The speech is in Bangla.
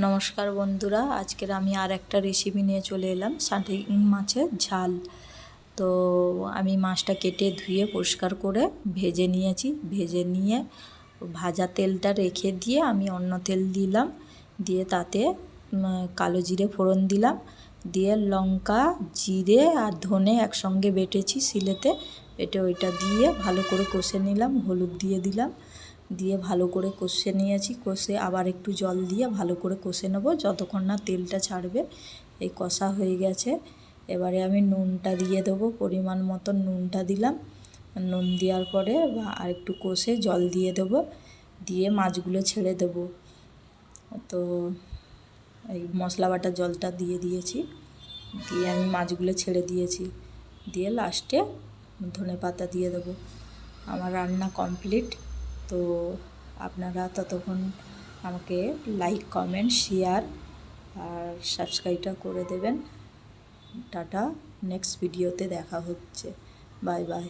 নমস্কার বন্ধুরা, আজকের আমি আর একটা রেসিপি নিয়ে চলে এলাম, সাঁটি মাছের ঝাল। তো আমি মাছটা কেটে ধুয়ে পরিষ্কার করে ভেজে নিয়েছি। ভেজে নিয়ে ভাজা তেলটা রেখে দিয়ে আমি অন্য তেল দিলাম, দিয়ে তাতে কালো জিরে ফোড়ন দিলাম, দিয়ে লঙ্কা, জিরে আর ধনে একসঙ্গে বেটেছি শিলেতে, বেটে ওইটা দিয়ে ভালো করে কষে নিলাম। হলুদ দিয়ে দিলাম, দিয়ে ভালো করে কষে নিয়েছি। কষে আবার একটু জল দিয়ে ভালো করে কষে নেব যতক্ষণ না তেলটা ছাড়বে। এই কষা হয়ে গেছে, এবারে আমি নুনটা দিয়ে দেবো, পরিমাণ মতো নুনটা দিলাম। নুন দেওয়ার পরে আর একটু কষে জল দিয়ে দেবো, দিয়ে মাছগুলো ছেড়ে দেবো। তো এই মশলা বাটা জলটা দিয়ে দিয়েছি, দিয়ে আমি মাছগুলো ছেড়ে দিয়েছি, দিয়ে লাস্টে ধনেপাতা দিয়ে দেবো। আমার রান্না কমপ্লিট। তো আপনারা ততক্ষণ আমাকে লাইক, কমেন্ট, শেয়ার আর সাবস্ক্রাইবটা করে দেবেন। টাটা, নেক্সট ভিডিওতে দেখা হচ্ছে। Bye bye.